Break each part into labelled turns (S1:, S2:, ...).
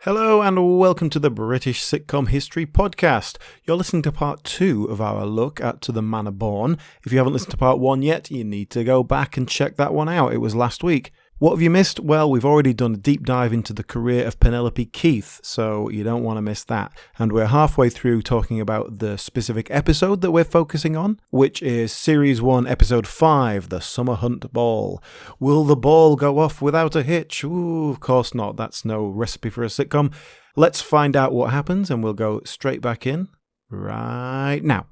S1: Hello and welcome to the British Sitcom History Podcast. You're listening to part 2 of our look at To the Manor Born. If you haven't listened to part 1 yet, you need to go back and check that one out. It was last week. What have you missed? Well, we've already done a deep dive into the career of Penelope Keith, so you don't want to miss that. And we're halfway through talking about the specific episode that we're focusing on, which is Series 1, Episode 5, The Summer Hunt Ball. Will the ball go off without a hitch? Ooh, of course not. That's no recipe for a sitcom. Let's find out what happens, and we'll go straight back in right now.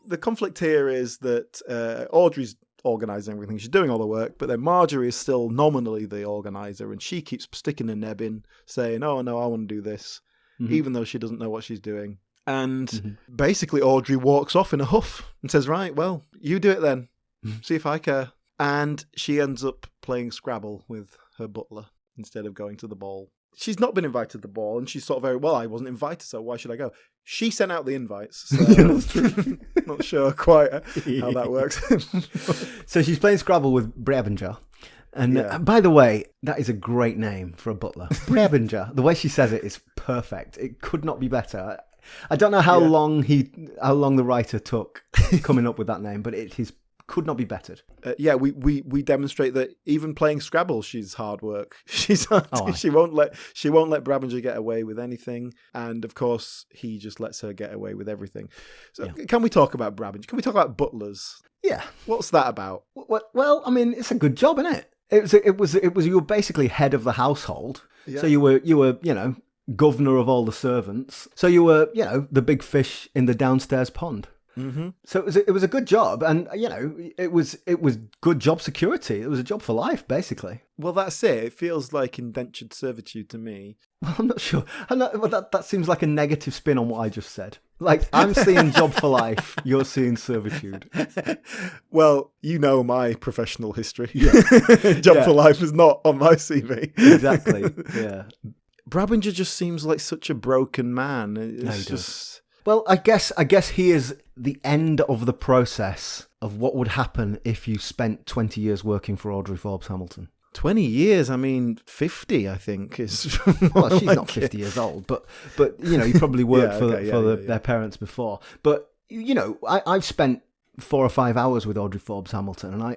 S1: The conflict here is that Audrey's organising everything. She's doing all the work, but then Marjorie is still nominally the organiser, and she keeps sticking a neb in, saying, oh, no, I want to do this, even though she doesn't know what she's doing. And basically Audrey walks off in a huff and says, right, well, you do it then. See if I care. And she ends up playing Scrabble with her butler instead of going to the ball. She's not been invited to the ball, and she's sort of very, well, I wasn't invited, so why should I go? She sent out the invites, so not sure quite how that works.
S2: So she's playing Scrabble with Brebinger. And by the way, that is a great name for a butler. Brebinger. The way she says it is perfect. It could not be better. I don't know how long the writer took coming up with that name, but it could not be bettered.
S1: We demonstrate that even playing Scrabble, she's hard work. She's hard. She won't let Brabinger get away with anything, and of course he just lets her get away with everything. So Can we talk about Brabinger? Can we talk about butlers?
S2: Yeah.
S1: What's that about?
S2: Well, I mean, it's a good job, isn't it? It was you were basically head of the household. Yeah. So you were governor of all the servants. So you were the big fish in the downstairs pond. Mm-hmm. So it was a good job, and it was good job security. It was a job for life, basically.
S1: Well, that's it. It feels like indentured servitude to me.
S2: Well, I'm not sure. That seems like a negative spin on what I just said. Like, I'm seeing job for life. You're seeing servitude.
S1: Well, you know my professional history. Yeah. Job for life is not on my CV.
S2: Exactly. Yeah.
S1: Brabinger just seems like such a broken man. It's just.
S2: Well, I guess he is the end of the process of what would happen if you spent 20 years working for Audrey Forbes Hamilton.
S1: 20 years? I mean, 50, I think, is...
S2: Well, she's not 50 years old, but you probably worked for their parents before. But, I've spent 4 or 5 hours with Audrey Forbes Hamilton, and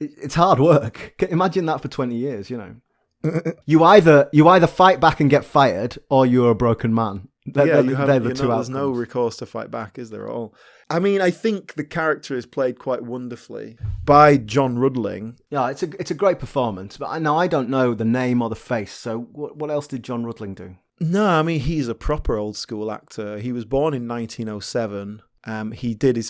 S2: it's hard work. Imagine that for 20 years, You either fight back and get fired, or you're a broken man. There's no recourse to fight back, is there at all? I mean, I think the character is played quite wonderfully by John Rudling. Yeah, it's a great performance, but I don't know the name or the face, so what else did John Rudling do? No, I mean, he's a proper old school actor. He was born in 1907. He did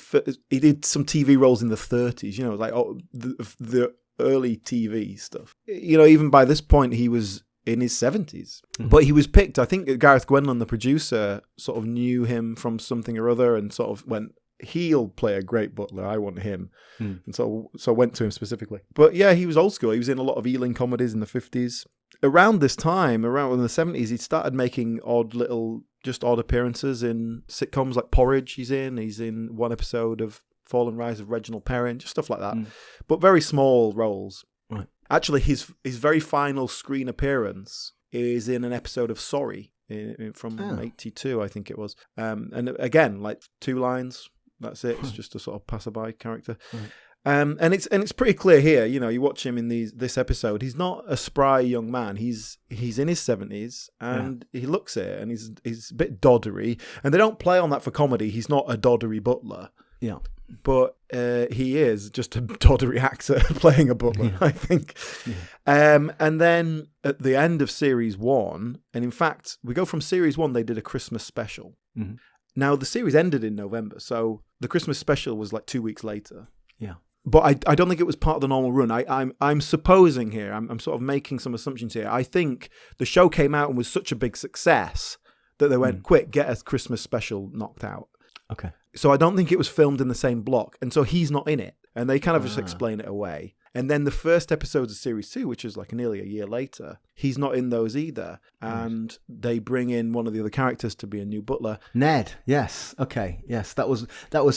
S2: some TV roles in the 30s, like the early TV stuff. Even by this point, he was in his 70s. Mm-hmm. But he was picked, I think Gareth Gwenlon, the producer, sort of knew him from something or other and sort of went, he'll play a great butler, I want him. And so went to him specifically. But yeah, he was old school. He was in a lot of Ealing comedies in the 50s. Around this time, around in the 70s, he started making odd appearances in sitcoms like Porridge he's in one episode of Fall and Rise of Reginald Perrin, just stuff like that. But very small roles. Right. Actually, his very final screen appearance is in an episode of Sorry from 82, I think it was. And again, like 2 lines, that's it. It's just a sort of passerby character. Right. And it's pretty clear here. You watch him in this episode. He's not a spry young man. He's in his 70s, and he looks it, and he's a bit doddery. And they don't play on that for comedy. He's not a doddery butler. Yeah. But he is just a doddery actor playing a butler, I think. Yeah. And then at the end of Series 1, and in fact, we go from Series 1, they did a Christmas special. Mm-hmm. Now, the series ended in November, so the Christmas special was like 2 weeks later. Yeah. But I don't think it was part of the normal run. I'm supposing here, I'm sort of making some assumptions here. I think the show came out and was such a big success that they went, quick, get a Christmas special knocked out. Okay. So I don't think it was filmed in the same block, and so he's not in it. And they kind of just explain it away.
S1: And then the first episodes of series 2, which is like nearly a year later, he's not in those either. And they bring in one of the other characters to be a new butler.
S2: Ned, yes. Okay, yes. That was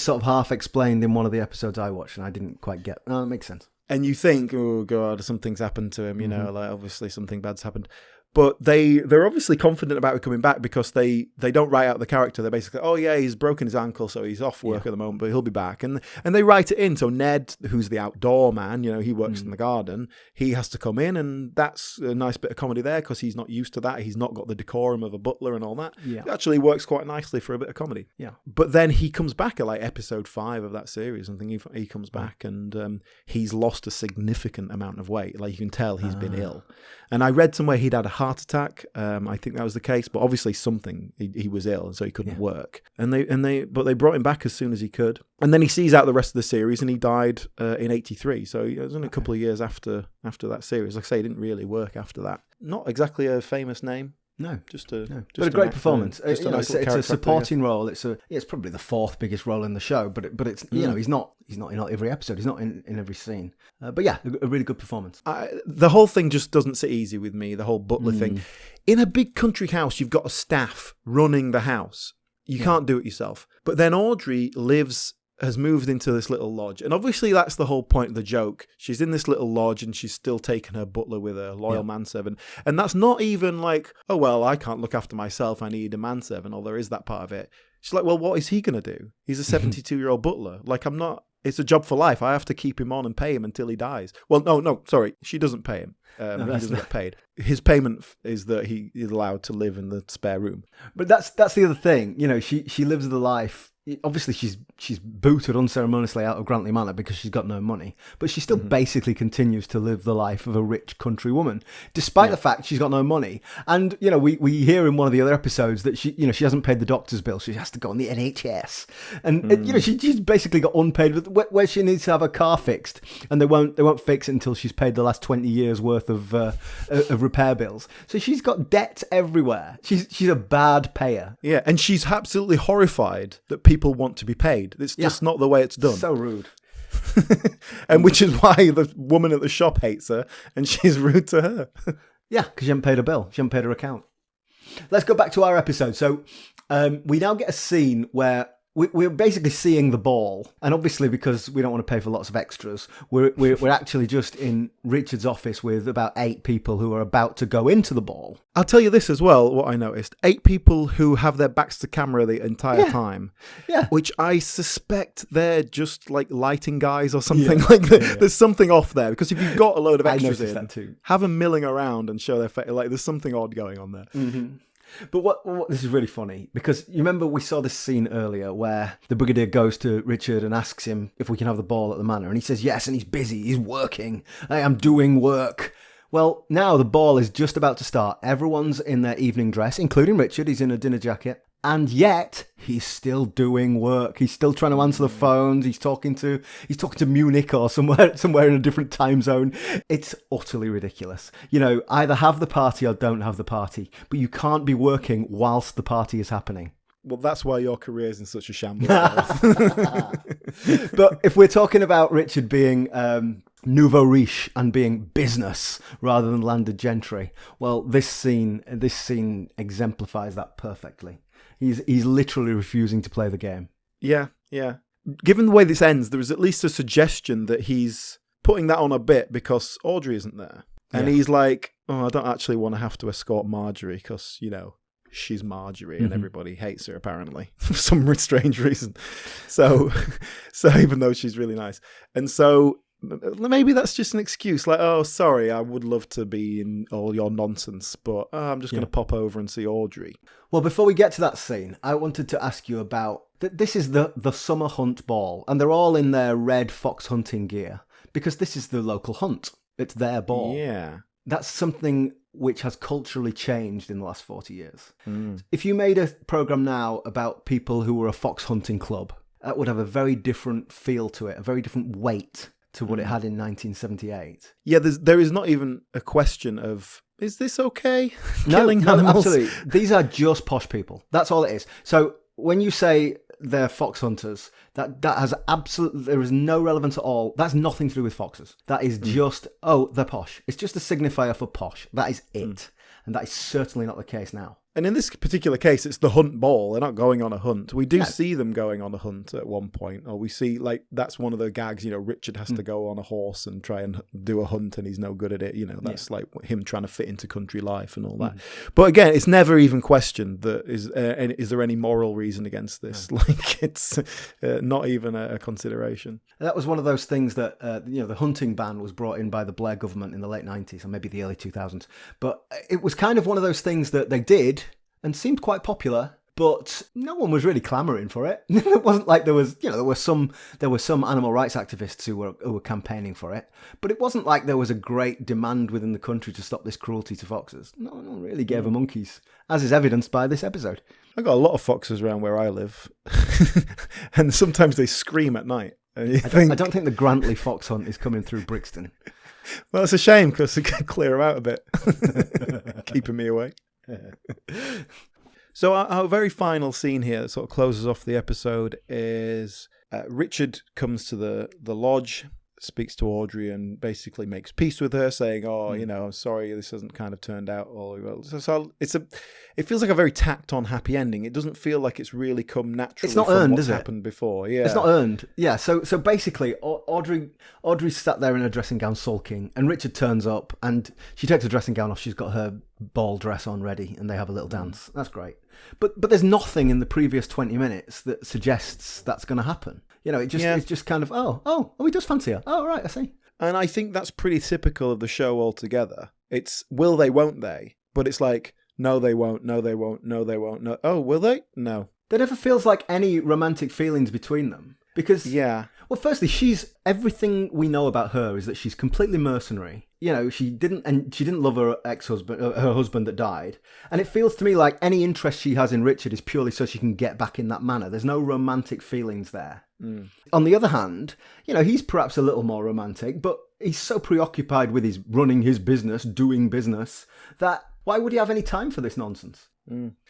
S2: sort of half explained in one of the episodes I watched, and I didn't quite get. Oh, that makes sense.
S1: And you think, oh God, something's happened to him, like obviously something bad's happened. But they're obviously confident about it coming back because they don't write out the character. They're basically, oh yeah, he's broken his ankle, so he's off work at the moment, but he'll be back. And they write it in. So Ned, who's the outdoor man, he works in the garden, he has to come in, and that's a nice bit of comedy there because he's not used to that. He's not got the decorum of a butler and all that.
S2: Yeah.
S1: It actually works quite nicely for a bit of comedy.
S2: Yeah.
S1: But then he comes back at like episode 5 of that series, and he comes back and he's lost a significant amount of weight. Like you can tell he's been ill. And I read somewhere he'd had a heart attack. I think that was the case, but obviously something he was ill, and so he couldn't work. But they brought him back as soon as he could, and then he sees out the rest of the series, and he died in '83. So it was only a couple of years after that series. Like I say, he didn't really work after that. Not exactly a famous name.
S2: No,
S1: just
S2: but a great performance. It's a supporting role. It's probably the 4th biggest role in the show, but it's he's not in every episode. He's not in every scene. But yeah, a really good performance.
S1: The whole thing just doesn't sit easy with me. The whole butler thing. In a big country house, you've got a staff running the house. You can't do it yourself. But then Audrey has moved into this little lodge. And obviously that's the whole point of the joke. She's in this little lodge and she's still taking her butler with her loyal manservant. And that's not even like, oh, well, I can't look after myself. I need a manservant. Or there is that part of it. She's like, well, what is he going to do? He's a 72-year-old butler. Like, it's a job for life. I have to keep him on and pay him until he dies. Well, no, sorry. She doesn't pay him. He doesn't get paid. His payment is that he is allowed to live in the spare room.
S2: But that's the other thing. She lives the life. Obviously, she's booted unceremoniously out of Grantley Manor because she's got no money, but she still basically continues to live the life of a rich country woman, despite the fact she's got no money. And we hear in one of the other episodes that she hasn't paid the doctor's bill, she has to go on the NHS, and she's basically got unpaid where she needs to have a car fixed, and they won't fix it until she's paid the last 20 years worth of repair bills. So she's got debt everywhere. She's a bad payer.
S1: Yeah, and she's absolutely horrified that people want to be paid. It's just not the way it's done.
S2: So rude.
S1: And which is why the woman at the shop hates her and she's rude to her.
S2: Yeah, because she hasn't paid her bill. She hasn't paid her account. Let's go back to our episode. So we now get a scene where we're basically seeing the ball, and obviously because we don't want to pay for lots of extras, we're actually just in Richard's office with about 8 people who are about to go into the ball.
S1: I'll tell you this as well, what I noticed. 8 people who have their backs to camera the entire time. Yeah. Which I suspect they're just like lighting guys or something. There's something off there, because if you've got a load of extras in,
S2: that too.
S1: Have them milling around and show their face. Like there's something odd going on there.
S2: Mm-hmm. But what this is really funny, because you remember we saw this scene earlier where the Brigadier goes to Richard and asks him if we can have the ball at the manor, and he says yes, and he's busy, he's working, I am doing work. Well, now the ball is just about to start. Everyone's in their evening dress, including Richard. He's in a dinner jacket. And yet, he's still doing work. He's still trying to answer the phones. He's talking to Munich or somewhere in a different time zone. It's utterly ridiculous. Either have the party or don't have the party. But you can't be working whilst the party is happening.
S1: Well, that's why your career's in such a shambles.
S2: But if we're talking about Richard being nouveau riche and being business rather than landed gentry, well, this scene exemplifies that perfectly. He's literally refusing to play the game. Yeah. Given the way this ends, there is at least a suggestion that he's putting that on a bit because Audrey isn't there. And he's like, oh, I don't actually want to have to escort Marjorie because, she's Marjorie and everybody hates her apparently for some strange reason. So even though she's really nice. And so maybe that's just an excuse, like, oh, sorry, I would love to be in all your nonsense, but I'm just going to pop over and see Audrey. Well, before we get to that scene, I wanted to ask you about, this is the summer hunt ball, and they're all in their red fox hunting gear, because this is the local hunt. It's their ball. Yeah. That's something which has culturally changed in the last 40 years. Mm. If you made a programme now about people who were a fox hunting club, that would have a very different feel to it, a very different weight to what it had in 1978. Yeah, there is not even a question of, is this okay? Killing animals? Absolutely. These are just posh people. That's all it is. So when you say they're fox hunters, that has absolutely, there is no relevance at all. That's nothing to do with foxes. That is just, they're posh. It's just a signifier for posh. That is it. And that is certainly not the case now.
S1: And in this particular case, it's the hunt ball. They're not going on a hunt. We do see them going on a hunt at one point. Or we see, like, that's one of the gags, Richard has to go on a horse and try and do a hunt and he's no good at it. That's like him trying to fit into country life and all that. But again, it's never even questioned that is there any moral reason against this? Like, it's not even a consideration.
S2: That was one of those things that, the hunting ban was brought in by the Blair government in the late 90s or maybe the early 2000s. But it was kind of one of those things that they did and seemed quite popular, but no one was really clamouring for it. It wasn't like there was some animal rights activists who were campaigning for it, but it wasn't like there was a great demand within the country to stop this cruelty to foxes. No one really gave a monkeys, as is evidenced by this episode.
S1: I got a lot of foxes around where I live, and sometimes they scream at night.
S2: I don't think the Grantley fox hunt is coming through Brixton.
S1: Well, it's a shame because it can clear them out a bit, keeping me away. So our very final scene here that sort of closes off the episode is Richard comes to the lodge, speaks to Audrey and basically makes peace with her, saying, I'm sorry, this hasn't kind of turned out all well. So it feels like a very tacked on happy ending. It doesn't feel like it's really come naturally.
S2: It's not
S1: from
S2: earned,
S1: what's
S2: is it?
S1: Happened before. Yeah,
S2: it's not earned. Yeah. So basically, Audrey sat there in her dressing gown sulking, and Richard turns up, and she takes her dressing gown off. She's got her ball dress on ready, and they have a little dance. That's great. But there's nothing in the previous 20 minutes that suggests that's going to happen. It's just kind of he does fancy her. Oh, right, I see.
S1: And I think that's pretty typical of the show altogether. It's will they, won't they? But it's like, no, they won't, no, they won't, no, they won't, no. Oh, will they? No.
S2: There never feels like any romantic feelings between them. Because, well, firstly, everything we know about her is that she's completely mercenary. She didn't love her ex-husband, her husband that died. And it feels to me like any interest she has in Richard is purely so she can get back in that manner. There's no romantic feelings there. On the other hand, he's perhaps a little more romantic, but he's so preoccupied with his running his business, doing business, that why would he have any time for this nonsense?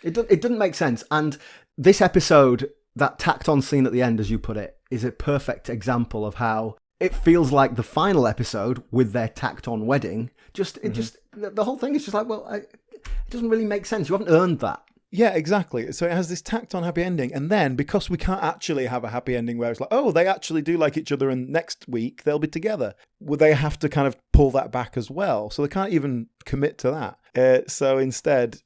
S2: It doesn't make sense. And this episode, that tacked on scene at the end, as you put it, is a perfect example of how it feels like the final episode with their tacked on wedding. The whole thing is just like, it doesn't really make sense. You haven't earned that.
S1: Yeah, exactly. So it has this tacked on happy ending. And then because we can't actually have a happy ending where it's like, they actually do like each other and next week they'll be together. Well, they have to kind of pull that back as well. So they can't even commit to that. So instead,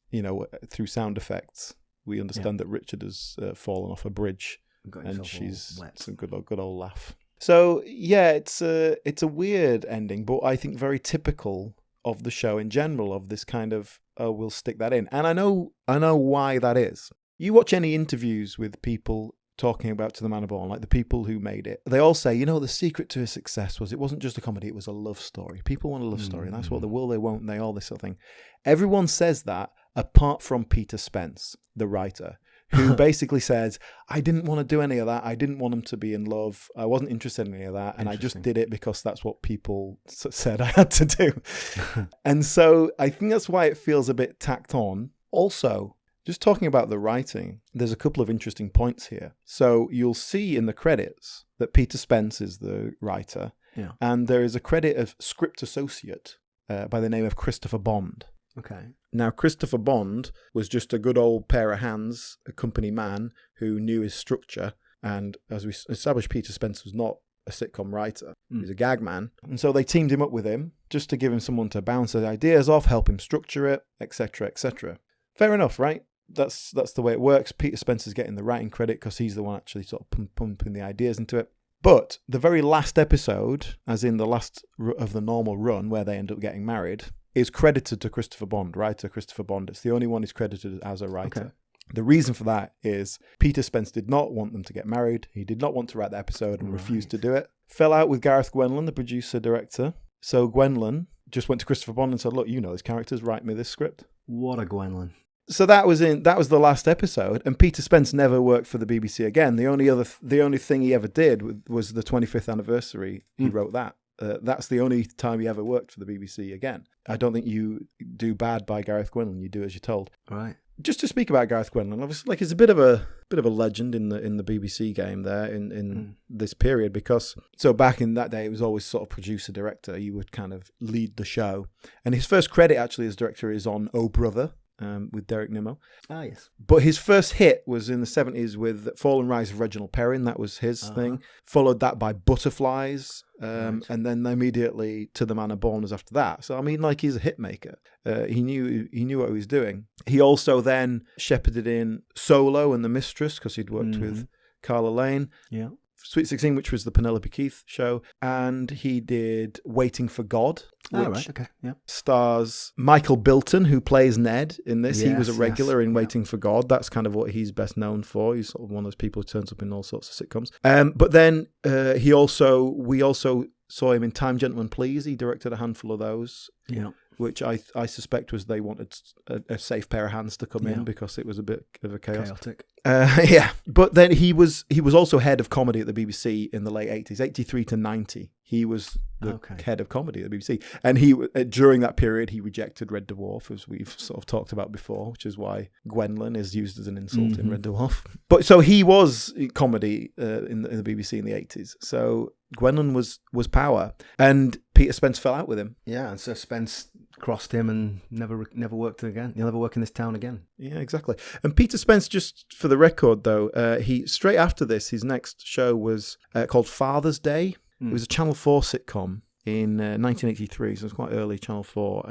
S1: through sound effects, we understand that Richard has fallen off a bridge and she's some good old laugh. So yeah, it's a weird ending, but I think very typical of the show in general, of this kind of, we'll stick that in. And I know why that is. You watch any interviews with people talking about To the Manor Born, like the people who made it, they all say, the secret to his success was it wasn't just a comedy, it was a love story. People want a love story, and that's what they will, they won't, and they all this sort of thing. Everyone says that, apart from Peter Spence, the writer, who basically says, I didn't want to do any of that. I didn't want him to be in love. I wasn't interested in any of that. And I just did it because that's what people said I had to do. And so I think that's why it feels a bit tacked on. Also, just talking about the writing, there's a couple of interesting points here. So you'll see in the credits that Peter Spence is the writer.
S2: Yeah.
S1: And there is a credit of script associate by the name of Christopher Bond.
S2: Okay.
S1: Now, Christopher Bond was just a good old pair of hands, a company man who knew his structure. And as we established, Peter Spence was not a sitcom writer. He was a gag man. And so they teamed him up with him just to give him someone to bounce his ideas off, help him structure it, etc., etc. Fair enough, right? That's the way it works. Peter Spencer's getting the writing credit because he's the one actually sort of pumping the ideas into it. But the very last episode, as in the last of the normal run where they end up getting married, is credited to Christopher Bond, writer Christopher Bond. It's the only one who's credited as a writer. Okay. The reason for that is Peter Spence did not want them to get married. He did not want to write the episode and refused to do it. Fell out with Gareth Gwenlan, the producer-director. So Gwenlan just went to Christopher Bond and said, look, these characters, write me this script.
S2: What a Gwenlan.
S1: So that was the last episode, and Peter Spence never worked for the BBC again. The only thing he ever did was the 25th anniversary. He wrote that. That's the only time he ever worked for the BBC again. I don't think you do bad by Gareth Gwenlan. You do as you're told.
S2: Right.
S1: just to speak about Gareth Gwendolyn, obviously, like, he's a bit of a legend in the BBC game there in this period, because so back in that day it was always sort of producer director. You would kind of lead the show, and his first credit actually as director is on Oh Brother. With Derek Nimmo.
S2: Ah, yes.
S1: But his first hit was in the 70s with Fall and Rise of Reginald Perrin. That was his thing. Followed that by Butterflies. And then immediately To the Manor Born was after that. So, I mean, like, he's a hit maker. He knew what he was doing. He also then shepherded in Solo and The Mistress, because he'd worked with Carla Lane.
S2: Yeah.
S1: Sweet 16, which was the Penelope Keith show, and he did Waiting for God, which stars Michael Bilton, who plays Ned in this. He was a regular in Waiting for God. That's kind of what he's best known for. He's sort of one of those people who turns up in all sorts of sitcoms. But then we also saw him in Time, Gentlemen, Please. He directed a handful of those.
S2: Yeah.
S1: Which I suspect was they wanted a safe pair of hands to come in, because it was a bit of a chaotic. But then he was also head of comedy at the BBC in the late 80s, 83 to 90. He was the head of comedy at the BBC, and he during that period he rejected Red Dwarf, as we've sort of talked about before, which is why Gwendolyn is used as an insult in Red Dwarf. But so he was comedy in the BBC in the 80s. So Gwendolyn was power, and Peter Spence fell out with him.
S2: Yeah, and so Spence crossed him and never worked again. He'll never work in this town again.
S1: Yeah, exactly. And Peter Spence, just for the record, though, he straight after this, his next show was called Father's Day. It was a Channel 4 sitcom in 1983, so it was quite early, Channel 4.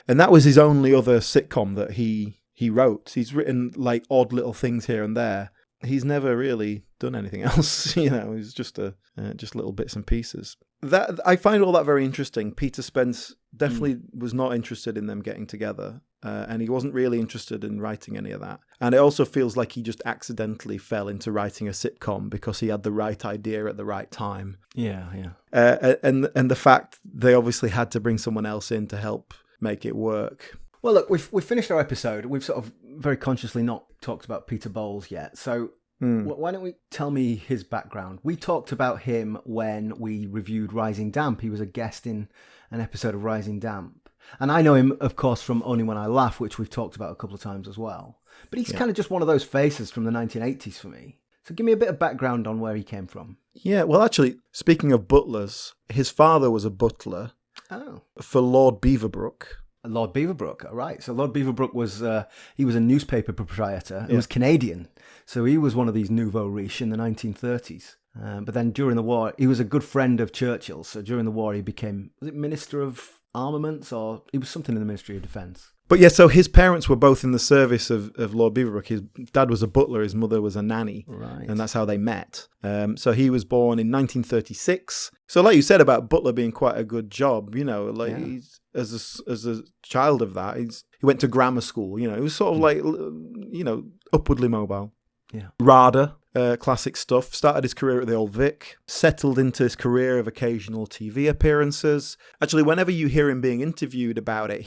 S1: And that was his only other sitcom that he wrote. He's written like odd little things here and there. He's never really done anything else, He's just little bits and pieces. That I find all that very interesting. Peter Spence definitely was not interested in them getting together, and he wasn't really interested in writing any of that. And it also feels like he just accidentally fell into writing a sitcom because he had the right idea at the right time.
S2: Yeah.
S1: And the fact they obviously had to bring someone else in to help make it work.
S2: Well, look, we've finished our episode. We've sort of very consciously not talked about Peter Bowles yet. So why don't we tell me his background? We talked about him when we reviewed Rising Damp. He was a guest in an episode of Rising Damp. And I know him, of course, from Only When I Laugh, which we've talked about a couple of times as well. But he's kind of just one of those faces from the 1980s for me. So give me a bit of background on where he came from. Yeah,
S1: well, actually, speaking of butlers, his father was a butler for Lord Beaverbrook.
S2: Lord Beaverbrook, right. So Lord Beaverbrook was he was a newspaper proprietor. He was Canadian. So he was one of these nouveau riche in the 1930s. But then during the war, he was a good friend of Churchill's. So during the war, he became, was it Minister of Armaments, or he was something in the Ministry of Defence?
S1: But yeah, so his parents were both in the service of Lord Beaverbrook. His dad was a butler, his mother was a nanny.
S2: Right.
S1: And that's how they met. So he was born in 1936. So like you said about butler being quite a good job, he's, as a child of that, he went to grammar school, he was sort of like, upwardly mobile.
S2: Yeah.
S1: RADA, classic stuff. Started his career at the Old Vic, settled into his career of occasional TV appearances. Actually, whenever you hear him being interviewed about it,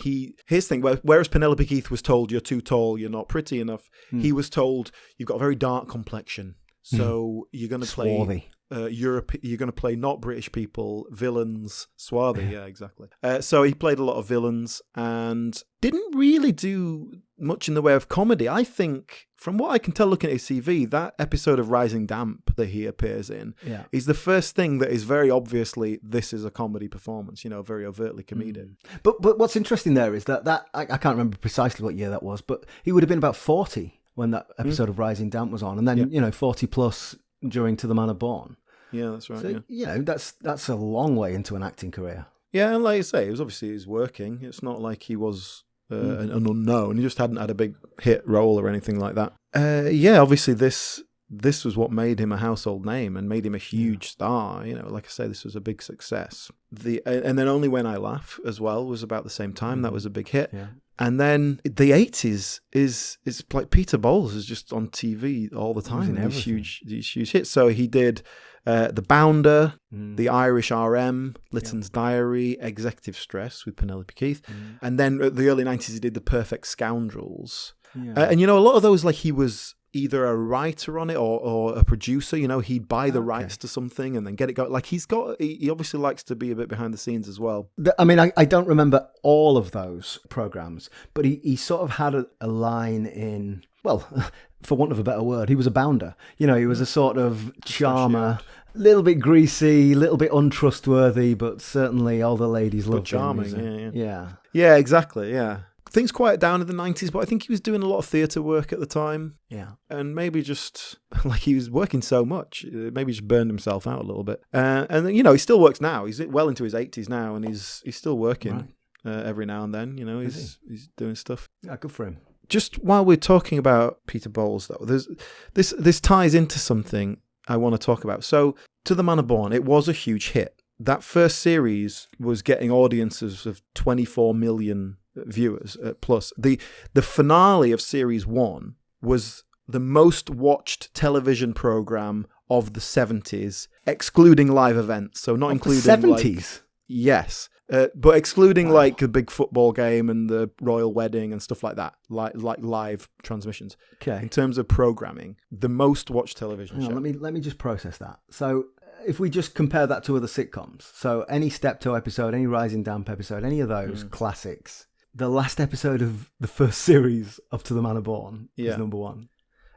S1: his thing, whereas Penelope Keith was told, you're too tall, you're not pretty enough, he was told, you've got a very dark complexion. So you're going to play
S2: swarthy.
S1: Europe. You're going to play not British people, villains, swarthy. Yeah, exactly. So he played a lot of villains and didn't really do much in the way of comedy. I think, from what I can tell looking at his CV, that episode of Rising Damp that he appears in is the first thing that is very obviously, this is a comedy performance, very overtly comedic.
S2: But what's interesting there is that I can't remember precisely what year that was, but he would have been about 40 when that episode of Rising Damp was on, and then 40 plus during To the Manor Born.
S1: Yeah, that's right.
S2: So that's a long way into an acting career.
S1: Yeah, and like you say, he was working. It's not like he was an unknown. He just hadn't had a big hit role or anything like that. Obviously this was what made him a household name and made him a huge star. Like I say, this was a big success. And then Only When I Laugh as well was about the same time. That was a big hit. Yeah. And then the 80s is like Peter Bowles is just on TV all the time. These huge hits. So he did The Bounder, The Irish RM, Lytton's Diary, Executive Stress with Penelope Keith. And then at the early 90s he did The Perfect Scoundrels. Yeah. And a lot of those, like, he was either a writer on it or a producer. He'd buy the rights to something and then get it going. Like he obviously likes to be a bit behind the scenes as well.
S2: I mean, I don't remember all of those programs, but he sort of had a line in, well, for want of a better word, he was a bounder. He was a sort of charmer, a little bit greasy, a little bit untrustworthy, but certainly all the ladies loved him.
S1: Charming, yeah. Yeah, exactly, yeah. Things quieted down in the 90s, but I think he was doing a lot of theatre work at the time.
S2: Yeah.
S1: And maybe just, like he was working so much, maybe just burned himself out a little bit. And he still works now. He's well into his 80s now, and he's still working every now and then. He's doing stuff.
S2: Yeah, good for him.
S1: Just while we're talking about Peter Bowles, though, this ties into something I want to talk about. So, To the Manor Born, it was a huge hit. That first series was getting audiences of 24 million viewers plus. The finale of series 1 was the most watched television program of the 70s, excluding live events. So not including
S2: the 70s.
S1: Yes. But excluding like the big football game and the royal wedding and stuff like that, like live transmissions.
S2: Okay.
S1: In terms of programming, the most watched television show.
S2: Let me just process that. So if we just compare that to other sitcoms, so any Steptoe episode, any Rising Damp episode, any of those classics, the last episode of the first series of To the Manor Born is number 1.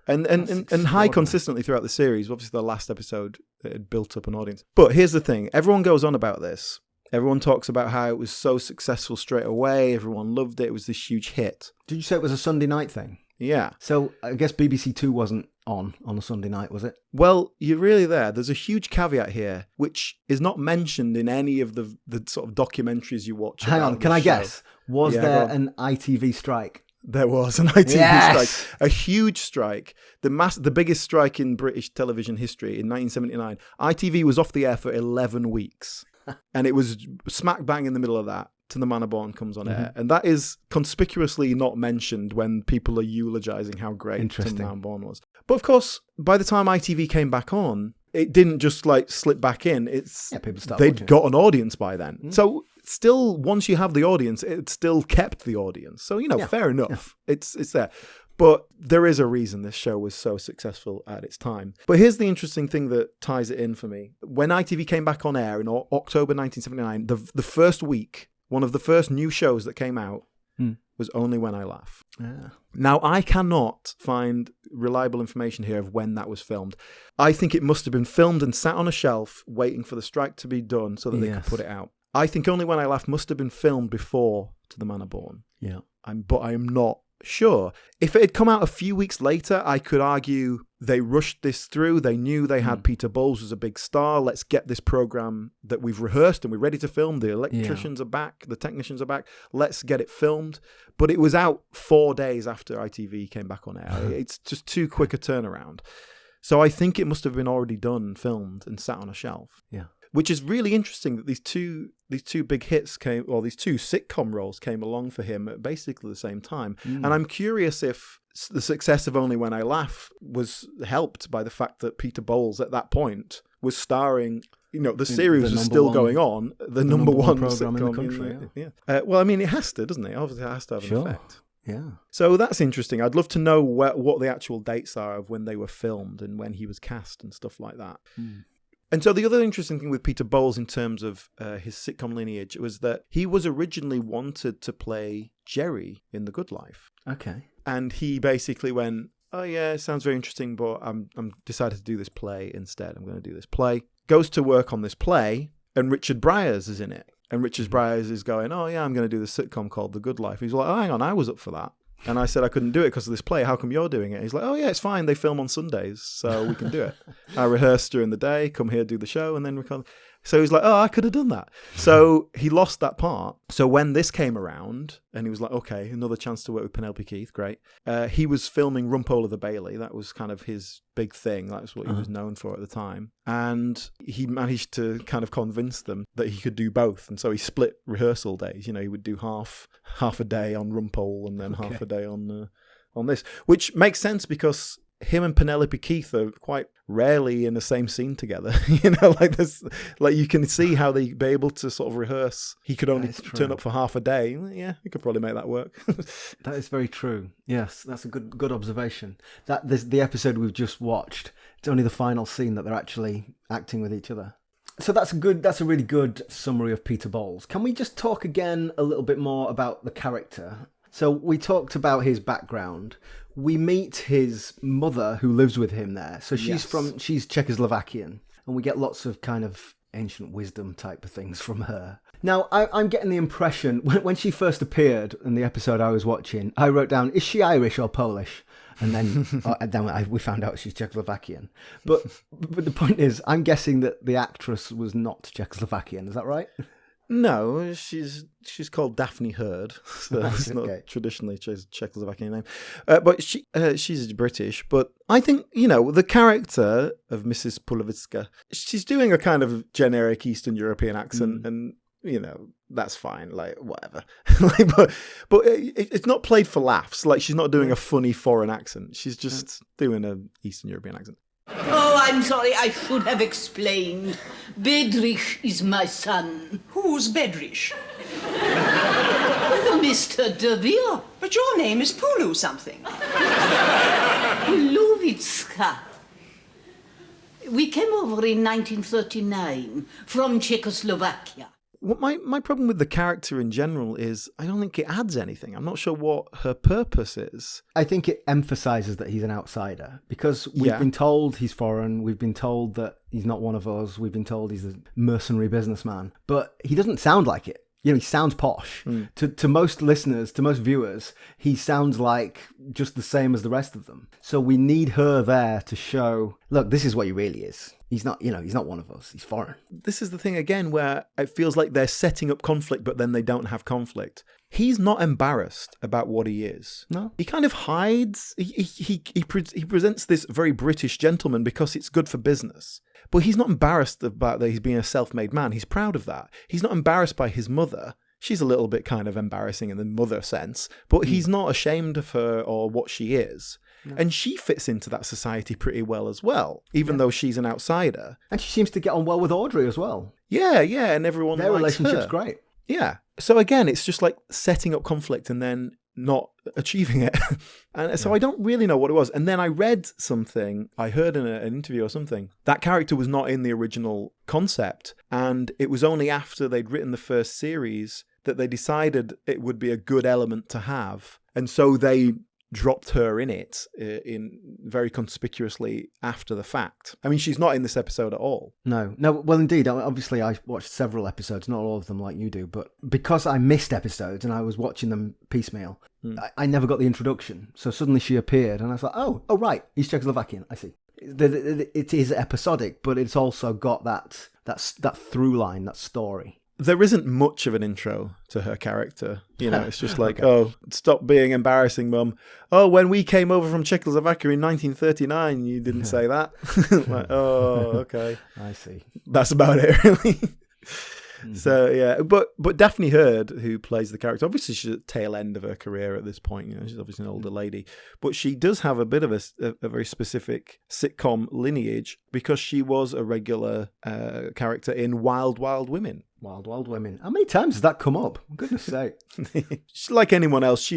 S1: And high consistently throughout the series. Obviously, the last episode it had built up an audience. But here's the thing: everyone goes on about this. Everyone talks about how it was so successful straight away. Everyone loved it. It was this huge hit.
S2: Did you say it was a Sunday night thing?
S1: Yeah.
S2: So I guess BBC Two wasn't on a Sunday night, was it?
S1: Well, you're really there. There's a huge caveat here, which is not mentioned in any of the sort of documentaries you watch.
S2: Hang on, can I guess? Was there an ITV strike?
S1: There was an ITV strike, a huge strike, the biggest strike in British television history in 1979. ITV was off the air for 11 weeks, and it was smack bang in the middle of that. To the Manor Born comes on air, and that is conspicuously not mentioned when people are eulogizing how great To the Manor Born was. But of course, by the time ITV came back on, it didn't just like slip back in. They'd got an audience by then. So still, once you have the audience, it still kept the audience. So fair enough. Yeah. It's there. But there is a reason this show was so successful at its time. But here's the interesting thing that ties it in for me. When ITV came back on air in October 1979, the first week, one of the first new shows that came out was Only When I Laugh.
S2: Yeah.
S1: Now, I cannot find reliable information here of when that was filmed. I think it must have been filmed and sat on a shelf waiting for the strike to be done so that they could put it out. I think Only When I Laugh must have been filmed before To the Manor Born.
S2: Yeah.
S1: But I am not sure. If it had come out a few weeks later, I could argue they rushed this through. They knew they had Peter Bowles as a big star. Let's get this program that we've rehearsed and we're ready to film. The electricians are back. The technicians are back. Let's get it filmed. But it was out 4 days after ITV came back on air. It's just too quick a turnaround. So I think it must have been already done, filmed, and sat on a shelf.
S2: Yeah.
S1: Which is really interesting that these two big hits came, or these two sitcom roles came along for him at basically the same time. And I'm curious if the success of Only When I Laugh was helped by the fact that Peter Bowles at that point was starring. The series was still going on. The number one
S2: program
S1: sitcom
S2: in the country.
S1: Well, I mean, it has to, doesn't it? Obviously, it has to have an effect.
S2: Yeah.
S1: So that's interesting. I'd love to know what the actual dates are of when they were filmed and when he was cast and stuff like that. And so the other interesting thing with Peter Bowles in terms of his sitcom lineage was that he was originally wanted to play Jerry in The Good Life.
S2: Okay.
S1: And he basically went, oh yeah, it sounds very interesting, but I'm decided to do this play instead. I'm going to do this play. Goes to work on this play, and Richard Briers is in it. And Richard Briers is going, oh yeah, I'm going to do this sitcom called The Good Life. He's like, oh, hang on, I was up for that. And I said I couldn't do it because of this play. How come you're doing it? He's like, oh yeah, it's fine. They film on Sundays, so we can do it. I rehearse during the day, come here, do the show, and then record. So he's like, oh, I could have done that. So he lost that part. So when this came around, and he was like, okay, another chance to work with Penelope Keith, great. He was filming Rumpole the Bailey. That was kind of his big thing. That's what he was known for at the time. And he managed to kind of convince them that he could do both. And so he split rehearsal days. He would do half a day on Rumpole and then half a day on this, which makes sense because him and Penelope Keith are quite rarely in the same scene together. You know, like this, like you can see how they'd be able to sort of rehearse. He could only turn up for half a day. Yeah, he could probably make that work.
S2: That is very true. Yes, that's a good observation. That the episode we've just watched, it's only the final scene that they're actually acting with each other. So that's a really good summary of Peter Bowles. Can we just talk again a little bit more about the character? So we talked about his background. We meet his mother who lives with him there. So she's Czechoslovakian, and we get lots of kind of ancient wisdom type of things from her. Now, I'm getting the impression, when she first appeared in the episode I was watching, I wrote down, is she Irish or Polish? And then we found out she's Czechoslovakian. But the point is, I'm guessing that the actress was not Czechoslovakian. Is that right?
S1: No, she's called Daphne Hurd, so it's not traditionally a Czechoslovakian name. But she's British. But I think, you know, the character of Mrs. Pulovitska, she's doing a kind of generic Eastern European accent, and, you know, that's fine, like, whatever. but it's not played for laughs. Like, she's not doing a funny foreign accent. She's just doing an Eastern European accent.
S3: Oh, I'm sorry, I should have explained. Bedrich is my son.
S4: Who's Bedrich?
S3: Mr. De Vere.
S4: But your name is Pulu something.
S3: Pulovitska. We came over in 1939 from Czechoslovakia.
S1: What my problem with the character in general is I don't think it adds anything. I'm not sure what her purpose is.
S2: I think it emphasises that he's an outsider because we've been told he's foreign. We've been told that he's not one of us. We've been told he's a mercenary businessman. But he doesn't sound like it. You know, he sounds posh. To most listeners, to most viewers, he sounds like just the same as the rest of them. So we need her there to show, look, this is what he really is. He's not, you know, he's not one of us. He's foreign.
S1: This is the thing again where it feels like they're setting up conflict, but then they don't have conflict. He's not embarrassed about what he is.
S2: No.
S1: He kind of hides. He presents this very British gentleman because it's good for business. But he's not embarrassed about that he's being a self-made man. He's proud of that. He's not embarrassed by his mother. She's a little bit kind of embarrassing in the mother sense, but he's not ashamed of her or what she is. No. And she fits into that society pretty well as well, even though she's an outsider.
S2: And she seems to get on well with Audrey as well.
S1: Yeah, and everyone
S2: Their
S1: likes
S2: relationship's
S1: her.
S2: Great.
S1: Yeah. So again, it's just like setting up conflict and then not achieving it. And so I don't really know what it was. And then I read something, I heard in an interview or something, that character was not in the original concept. And it was only after they'd written the first series that they decided it would be a good element to have. And so they dropped her in it in very conspicuously after the fact. I mean, she's not in this episode at all.
S2: No. Well, indeed. Obviously, I watched several episodes, not all of them like you do, but because I missed episodes and I was watching them piecemeal, I never got the introduction. So suddenly she appeared, and I was like, oh, right, he's Czechoslovakian. I see. It is episodic, but it's also got that through line, that story.
S1: There isn't much of an intro to her character. You know, it's just like, oh, stop being embarrassing, Mum. Oh, when we came over from Czechoslovakia in 1939, you didn't say that. Like, oh, okay.
S2: I see.
S1: That's about it, really. So, yeah. But Daphne Hurd, who plays the character, obviously she's at the tail end of her career at this point. You know, she's obviously an older lady. But she does have a bit of a very specific sitcom lineage because she was a regular character in Wild Wild Women.
S2: Wild Wild Women. How many times has that come up? Goodness sake.
S1: Like anyone else,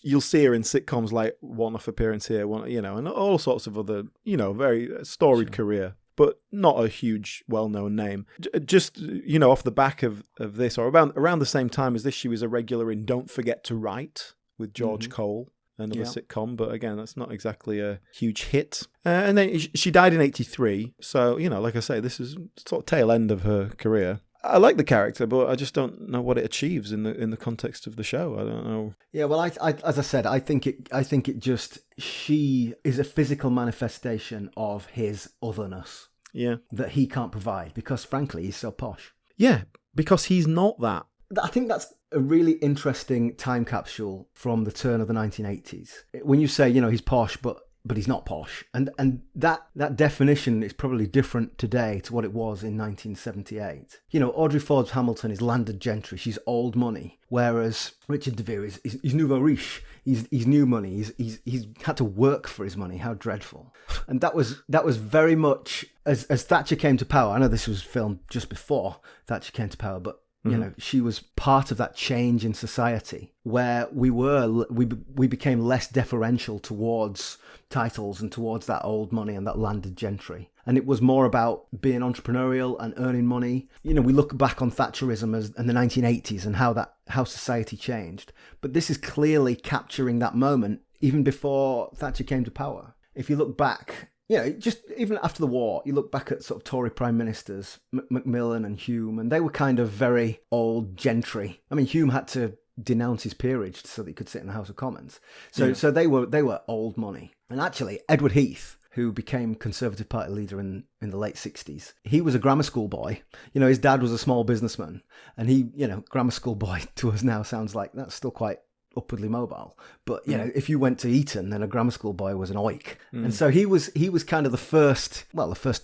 S1: you'll see her in sitcoms like one-off appearance here, and all sorts of other, very storied career, but not a huge, well-known name. Just, off the back of this, or around the same time as this, she was a regular in Don't Forget to Write with George Cole. Another sitcom, but again, that's not exactly a huge hit. And then she died in 1983, so, like I say, this is sort of tail end of her career. I like the character, but I just don't know what it achieves in the context of the show. I don't know. Yeah,
S2: well, I as I said, I think it just, she is a physical manifestation of his otherness.
S1: Yeah,
S2: that he can't provide because, frankly, he's so posh.
S1: Yeah, because he's not that.
S2: I think that's a really interesting time capsule from the turn of the 1980s. When you say, he's posh, but he's not posh. And that definition is probably different today to what it was in 1978. Audrey Forbes Hamilton is landed gentry. She's old money. Whereas Richard de Vere is nouveau riche. He's new money. He's had to work for his money. How dreadful! And that was very much as Thatcher came to power. I know this was filmed just before Thatcher came to power, but you know, she was part of that change in society where we became less deferential towards titles and towards that old money and that landed gentry. And it was more about being entrepreneurial and earning money. You know, we look back on Thatcherism in the 1980s and how society changed. But this is clearly capturing that moment even before Thatcher came to power. If you look back, you know, just even after the war, you look back at sort of Tory prime ministers, Macmillan and Hume, and they were kind of very old gentry. I mean, Hume had to denounce his peerage so that he could sit in the House of Commons. So they were old money. And actually, Edward Heath, who became Conservative Party leader in the late 60s, he was a grammar school boy. You know, his dad was a small businessman. And he, you know, grammar school boy to us now sounds like that's still quite upwardly mobile, but you know, if you went to Eton, then a grammar school boy was an oik. And so he was kind of the first